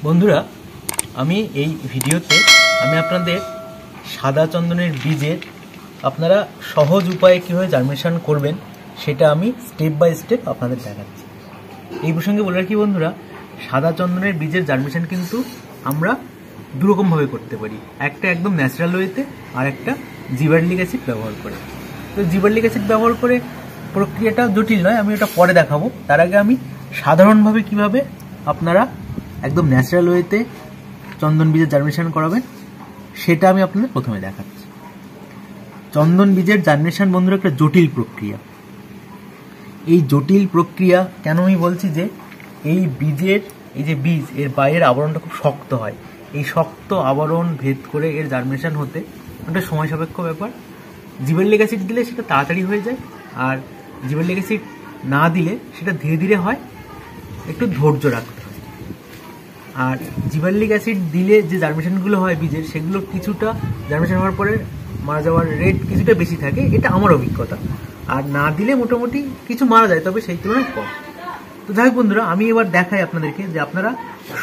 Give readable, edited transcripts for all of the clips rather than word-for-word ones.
বন্ধুরা, আমি এই ভিডিওতে আপনাদের সাদা চন্দনের বীজের আপনারা সহজ উপায়ে কীভাবে জার্মিনেশন করবেন সেটা আমি স্টেপ বাই স্টেপ আপনাদের দেখাচ্ছি। এই প্রসঙ্গে বলে রাখি বন্ধুরা, সাদা চন্দনের বীজের জার্মিনেশন কিন্তু আমরা দুরকমভাবে করতে পারি। একটা একদম ন্যাচারাল ওয়েতে, আর একটা জিবারলিক অ্যাসিড ব্যবহার করে। তো জিবারলিক অ্যাসিড ব্যবহার করে প্রক্রিয়াটা জটিল নয়, আমি ওটা পরে দেখাবো। তার আগে আমি সাধারণভাবে কিভাবে আপনারা একদম ন্যাচারাল ওয়েতে চন্দন বীজের জার্মিনেশন করাবেন সেটা আমি আপনাদের প্রথমে দেখাচ্ছি। চন্দন বীজের জার্মিনেশন বন্ধুরা একটা জটিল প্রক্রিয়া। এই জটিল প্রক্রিয়া কেন আমি বলছি যে এই বীজের এই যে বীজ এর বাইরের আবরণটা খুব শক্ত হয়। এই শক্ত আবরণ ভেদ করে এর জার্মিনেশন হতে একটা সময় সাপেক্ষ ব্যাপার। জিবারলিক অ্যাসিড দিলে সেটা তাড়াতাড়ি হয়ে যায়, আর জিবারলিক অ্যাসিড না দিলে সেটা ধীরে ধীরে হয়, একটু ধৈর্য রাখতে হয়। আর জিবারলিক অ্যাসিড দিলে যে জার্মিনেশনগুলো হয় বীজের, সেগুলো কিছুটা জার্মিনেশন হওয়ার পরে মারা যাওয়ার রেট কিছুটা বেশি থাকে, এটা আমার অভিজ্ঞতা। আর না দিলে মোটামুটি কিছু মারা যায়, তবে সেই তুলনায় কম। তো যাই হোক বন্ধুরা, আমি এবার দেখাই আপনাদেরকে যে আপনারা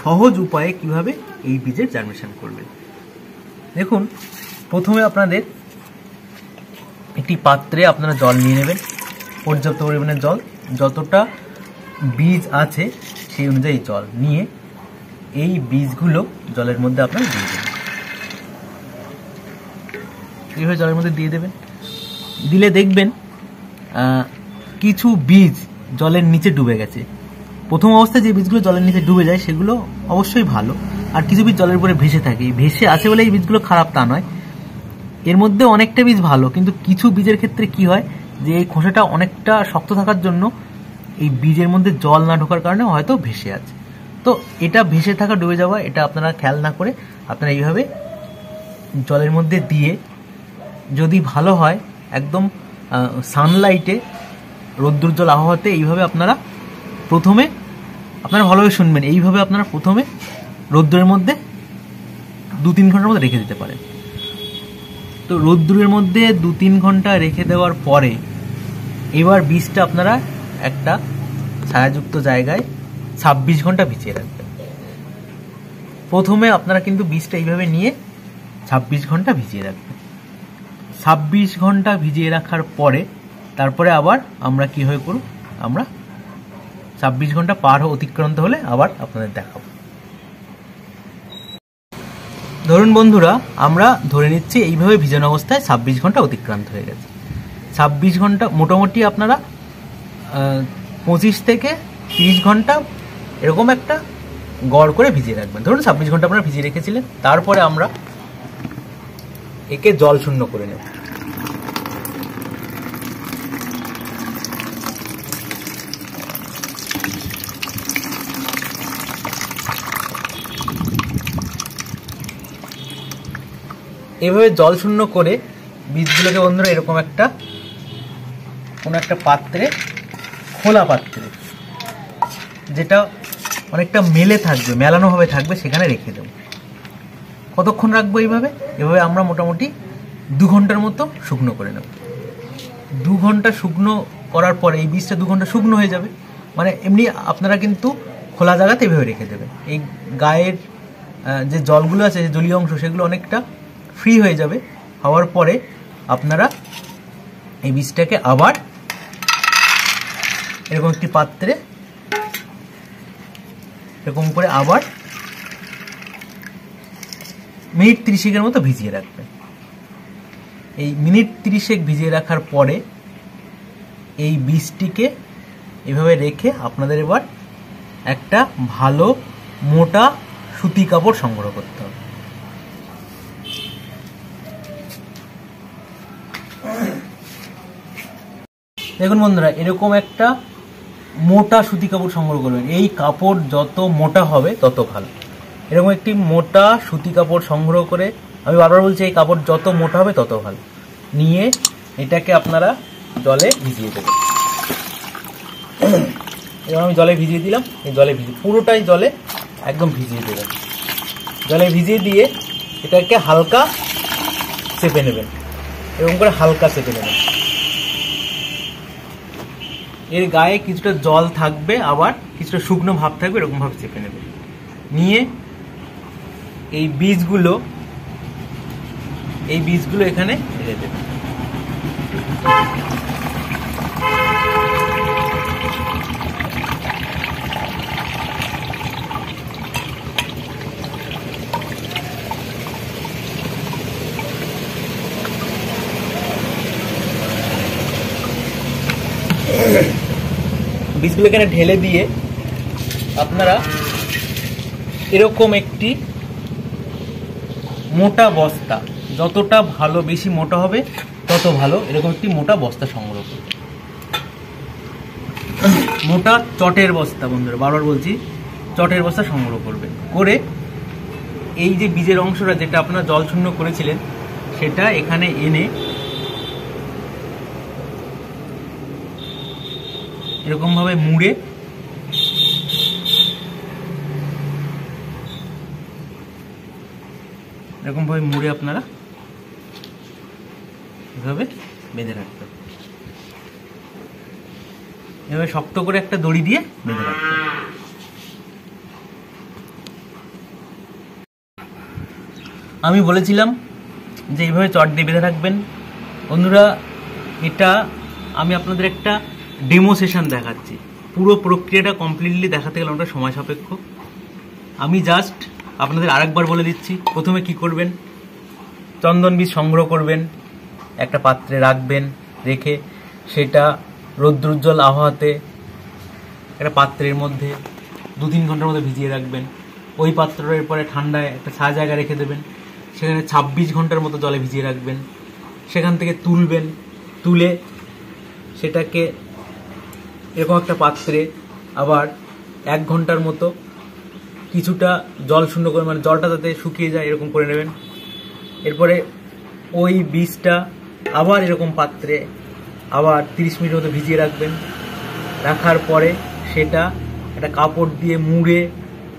সহজ উপায়ে কিভাবে এই বীজের জার্মিনেশন করবেন। দেখুন, প্রথমে আপনাদের একটি পাত্রে আপনারা জল নিয়ে নেবেন, পর্যাপ্ত পরিমাণে জল, যতটা বীজ আছে সেই অনুযায়ী জল নিয়ে এই বীজগুলো জলের মধ্যে আপনারা দিয়ে দেবেন। এইভাবে জলের মধ্যে দিয়ে দেবেন। দিলে দেখবেন কিছু বীজ জলের নিচে ডুবে গেছে। প্রথম অবস্থায় যে বীজগুলো জলের নিচে ডুবে যায় সেগুলো অবশ্যই ভালো, আর কিছু বীজ জলের উপরে ভেসে থাকে। ভেসে আছে বলে এই বীজগুলো খারাপ তা নয়, এর মধ্যে অনেকটা বীজ ভালো, কিন্তু কিছু বীজের ক্ষেত্রে কি হয় যে এই খোসাটা অনেকটা শক্ত থাকার জন্য এই বীজের মধ্যে জল না ঢোকার কারণে হয়তো ভেসে আছে। তো এটা ভেসে থাকা, ডুবে যাওয়া, এটা আপনারা খেয়াল না করে আপনারা এইভাবে জলের মধ্যে দিয়ে, যদি ভালো হয় একদম সানলাইটে, রৌদ্রোজ্জ্বল আবহাওয়াতে, এইভাবে আপনারা প্রথমে, আপনারা ভালোভাবে শুনবেন, এইভাবে আপনারা প্রথমে রৌদ্রের মধ্যে 2-3 ঘন্টার মধ্যে রেখে দিতে পারেন। তো রৌদ্রের মধ্যে 2-3 ঘন্টা রেখে দেওয়ার পরে এবার বীজটা আপনারা একটা ছায়াযুক্ত জায়গায় 26 ঘন্টা ভিজিয়ে রাখবেন। প্রথমে আপনারা কিন্তু বীজটা এইভাবে নিয়ে 26 ঘন্টা ভিজিয়ে রাখবেন। 26 ঘন্টা ভিজিয়ে রাখার পরে তারপরে আবার আমরা কীভাবে করব, আমরা 26 ঘন্টা পার অতিক্রান্ত হলে আবার আপনাদের দেখাবো। ধরুন বন্ধুরা, আমরা ধরে নিচ্ছি এইভাবে ভিজানো অবস্থায় 26 ঘন্টা অতিক্রান্ত হয়ে গেছে। 26 ঘন্টা মোটামুটি আপনারা 25 থেকে 30 ঘন্টা এরকম একটা গড় করে ভিজিয়ে রাখবেন। ধরুন 26 ঘন্টা আপনারা ভিজিয়ে রেখেছিলেন, তারপরে আমরা একে জল শূন্য করে নেব। এভাবে জল শূন্য করে বীজগুলোকে বন্ধুরা এরকম একটা কোনো একটা পাত্রে, খোলা পাত্রে, যেটা অনেকটা মেলে থাকবে, মেলানোভাবে থাকবে, সেখানে রেখে দেব। কতক্ষণ রাখবো এইভাবে? এভাবে আমরা মোটামুটি 2 ঘন্টার মতো শুকনো করে নেব। 2 ঘন্টা শুকনো করার পরে এই বীজটা 2 ঘন্টা শুকনো হয়ে যাবে। মানে এমনি আপনারা কিন্তু খোলা জায়গাতে এভাবে রেখে দেবেন। এই গায়ের যে জলগুলো আছে, যে জলীয় অংশ, সেগুলো অনেকটা ফ্রি হয়ে যাবে। হওয়ার পরে আপনারা এই বীজটাকে আবার এরকম একটি পাত্রে এরকম করে আবার মিনিট 30 মতো ভিজিয়ে রাখবেন। এই মিনিট 30 ভিজিয়ে রাখার পরে এই বীজটিকে এভাবে রেখে আপনাদের এবার একটা ভালো মোটা সুতি কাপড় সংগ্রহ করতে হবে। দেখুন বন্ধুরা, এরকম একটা মোটা সুতি কাপড় সংগ্রহ করবেন। এই কাপড় যত মোটা হবে তত ভালো। এরকম একটি মোটা সুতি কাপড় সংগ্রহ করে, আমি বারবার বলছি, এই কাপড় যত মোটা হবে তত ভালো, নিয়ে এটাকে আপনারা জলে ভিজিয়ে দেবেন। এবার আমি জলে ভিজিয়ে দিলাম। এই জলে পুরোটাই জলে একদম ভিজিয়ে দেবেন। জলে ভিজিয়ে দিয়ে এটাকে হালকা চেপে নেবেন, এরকম করে হালকা চেপে নেবেন। এর গায়ে কিছুটা জল থাকবে, আবার কিছুটা শুকনো ভাব থাকবে, এরকম ভাবে চেপে নেবে। নিয়ে এই বীজগুলো এখানে ঢেলে দেবেন। বীজগুলো এখানে ঢেলে দিয়ে আপনারা এরকম একটি মোটা বস্তা, যতটা ভালো বেশি মোটা হবে তত ভালো, এরকম একটি মোটা বস্তা সংগ্রহ করুন। মোটা চটের বস্তা, বন্ধুরা বারবার বলছি, চটের বস্তা সংগ্রহ করবেন। করে এই যে বীজের অংশটা যেটা আপনারা জল শূন্য করেছিলেন সেটা এখানে এনে এরকম ভাবে মুড়ে আপনারা এভাবে বেঁধে রাখতে হবে। এভাবে শক্ত করে একটা দড়ি দিয়ে বেঁধে রাখতে হবে। আমি বলেছিলাম যে এইভাবে চট দিয়ে বেঁধে রাখবেন। বন্ধুরা, এটা আমি আপনাদের একটা ডেমো সেশন দেখাচ্ছি। পুরো প্রক্রিয়াটা কমপ্লিটলি দেখাতে গেলে অনেকটা সময় সাপেক্ষ। আমি জাস্ট আপনাদের আরেকবার বলে দিচ্ছি। প্রথমে কি করবেন, চন্দন বীজ সংগ্রহ করবেন, একটা পাত্রে রাখবেন, রেখে সেটা রৌদ্রোজ্জ্বল আবহাওয়াতে একটা পাত্রের মধ্যে 2-3 ঘন্টার মধ্যে ভিজিয়ে রাখবেন। ওই পাত্রের পরে ঠান্ডায় একটা ছায়া জায়গায় রেখে দেবেন, সেখানে 26 ঘন্টার মতো জলে ভিজিয়ে রাখবেন। সেখান থেকে তুলবেন, তুলে সেটাকে এরকম একটা পাত্রে আবার 1 ঘন্টার মতো কিছুটা জল শূন্য করে, মানে জলটা যাতে শুকিয়ে যায় এরকম করে নেবেন। এরপরে ওই বীজটা আবার এরকম পাত্রে আবার 30 মিনিট মতো ভিজিয়ে রাখবেন। রাখার পরে সেটা একটা কাপড় দিয়ে মুড়ে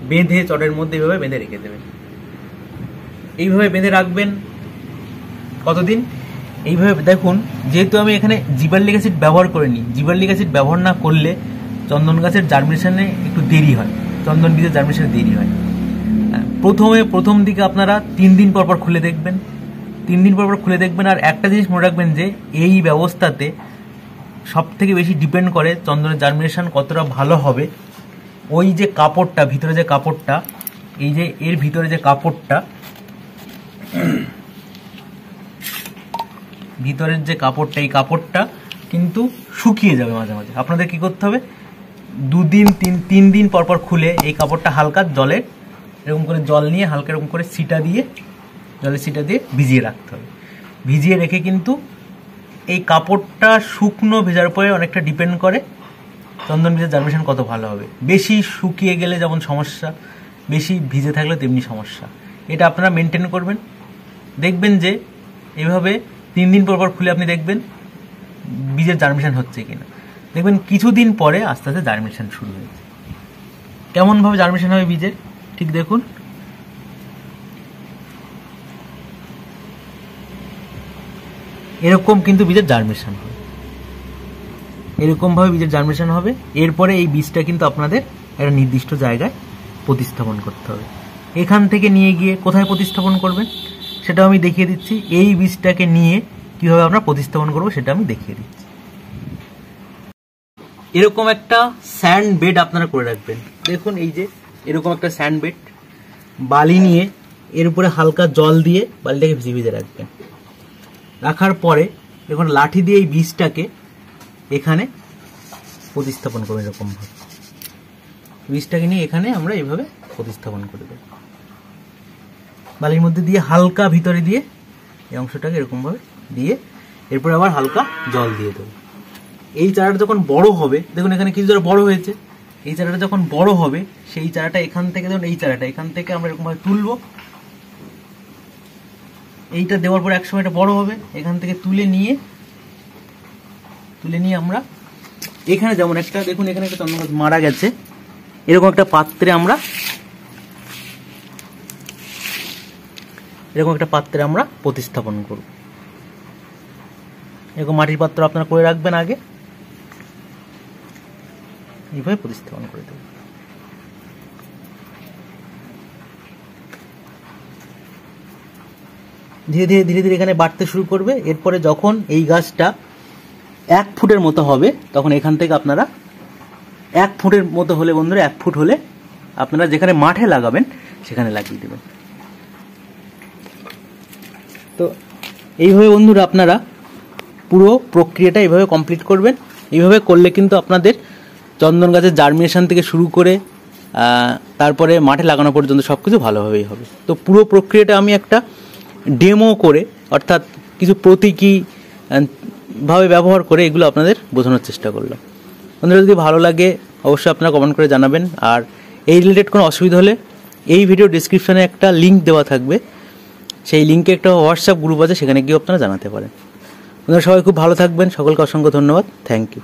বেঁধে চটের মধ্যে এইভাবে বেঁধে রেখে দেবেন। এইভাবে বেঁধে রাখবেন কতদিন? এইভাবে দেখুন, যেহেতু আমি এখানে জিবারলিক অ্যাসিড ব্যবহার করিনি, জিবারলিক অ্যাসিড ব্যবহার না করলে চন্দন গাছের জার্মিনেশনে একটু দেরি হয়, চন্দন বীজের জার্মিনেশনে দেরি হয়। প্রথম দিকে আপনারা 3 দিন পর পর খুলে দেখবেন, 3 দিন পর পর খুলে দেখবেন। আর একটা জিনিস মনে রাখবেন যে এই ব্যবস্থাতে সব থেকে বেশি ডিপেন্ড করে চন্দনের জার্মিনেশন কতটা ভালো হবে ওই যে কাপড়টা, ভিতরে যে কাপড়টা, এই যে এর ভিতরে যে কাপড়টা, ভিতরের যে কাপড়টা, এই কাপড়টা কিন্তু শুকিয়ে যাবে মাঝে মাঝে। আপনাদের কি করতে হবে, 2 দিন 3 দিন পর পর খুলে এই কাপড়টা হালকা জলে এরকম করে জল নিয়ে হালকা এরকম করে জলের ছিটা দিয়ে ভিজিয়ে রাখতে হবে। ভিজিয়ে রেখে কিন্তু এই কাপড়টা শুকনো ভেজার পরে অনেকটা ডিপেন্ড করে চন্দন বীজের জার্মিনেশন কত ভালো হবে। বেশি শুকিয়ে গেলে যেমন সমস্যা, বেশি ভিজে থাকলে তেমনি সমস্যা। এটা আপনারা মেনটেন করবেন। দেখবেন যে এভাবে 3 দিন পর পর খুলে আপনি দেখবেন বীজের জার্মিনেশন হচ্ছে কিনা। দেখবেন কিছুদিন পরে আস্তে আস্তে জার্মিনেশন শুরু হয়েছে। কেমনভাবে জার্মিনেশন হবে বীজের ঠিক দেখুন। এরকম কিন্তু বীজের জার্মিনেশন হবে, এরকমভাবে বীজের জার্মিনেশন হবে। এরপরে এই বীজটা কিন্তু আপনাদের একটা নির্দিষ্ট জায়গায় প্রতিস্থাপন করতে হবে। এখান থেকে নিয়ে গিয়ে কোথায় প্রতিস্থাপন করবেন সেটাও আমি দেখিয়ে দিচ্ছি। এই বীজটাকে নিয়ে কিভাবে আমরা প্রতিস্থাপন করবো সেটা আমি দেখিয়ে দিচ্ছি। এরকম একটা স্যান্ড বেড আপনারা করে রাখবেন। দেখুন এই যে এরকম একটা স্যান্ড বেড, বালি নিয়ে এর উপরে হালকা জল দিয়ে বালিটাকে ভিজিয়ে রাখবেন। রাখার পরে দেখুন লাঠি দিয়ে এই বীজটাকে এখানে প্রতিস্থাপন করবো। এরকমভাবে বীজটাকে নিয়ে এখানে আমরা এইভাবে প্রতিস্থাপন করে দেব। বালির মধ্যে দিয়ে হালকা ভিতরে দিয়ে এই অংশটাকে এরকমভাবে দিয়ে এরপরে আবার হালকা জল দিয়ে দেবো। এই চারাটা যখন বড় হবে, দেখুন এখানে কিছু চারা বড় হয়েছে, এই চারাটা যখন বড় হবে সেই চারাটা এখান থেকে, দেখুন এই চারাটা এখান থেকে আমরা এরকমভাবে তুলবো। এইটা দেওয়ার পর একসময় এটা বড় হবে, এখান থেকে তুলে নিয়ে আমরা এখানে যেমন একটা, দেখুন এখানে একটা চন্দন গাছ মারা গেছে, এরকম একটা পাত্রে আমরা প্রতিস্থাপন করব। এরকম মাটির পাত্র আপনারা করে রাখবেন আগে, এইভাবে প্রতিস্থাপন করে দেবেন। ধীরে ধীরে ধীরে ধীরে এখানে বাড়তে শুরু করবে। এরপরে যখন এই গাছটা 1 ফুটের মতো হবে তখন এখান থেকে আপনারা 1 ফুটের মতো হলে বন্ধুরা 1 ফুট হলে আপনারা যেখানে মাঠে লাগাবেন সেখানে লাগিয়ে দেবেন। তো এইভাবে বন্ধুরা আপনারা পুরো প্রক্রিয়াটা এইভাবে কমপ্লিট করবেন। এইভাবে করলে কিন্তু আপনাদের চন্দন গাছের জার্মিনেশন থেকে শুরু করে তারপরে মাঠে লাগানো পর্যন্ত সব কিছু ভালোভাবেই হবে। তো পুরো প্রক্রিয়াটা আমি একটা ডেমো করে অর্থাৎ কিছু প্রতীকী ভাবে ব্যবহার করে এগুলো আপনাদের বোঝানোর চেষ্টা করলাম। বন্ধুরা যদি ভালো লাগে অবশ্যই আপনারা কমেন্ট করে জানাবেন। আর এই রিলেটেড কোনো অসুবিধা হলে এই ভিডিও ডিসক্রিপশনে একটা লিঙ্ক দেওয়া থাকবে, সেই লিঙ্কে একটা হোয়াটসঅ্যাপ গ্রুপ আছে, সেখানে গিয়ে আপনারা জানাতে পারেন। আপনারা সবাই খুব ভালো থাকবেন। সকলকে অসংখ্য ধন্যবাদ। Thank you.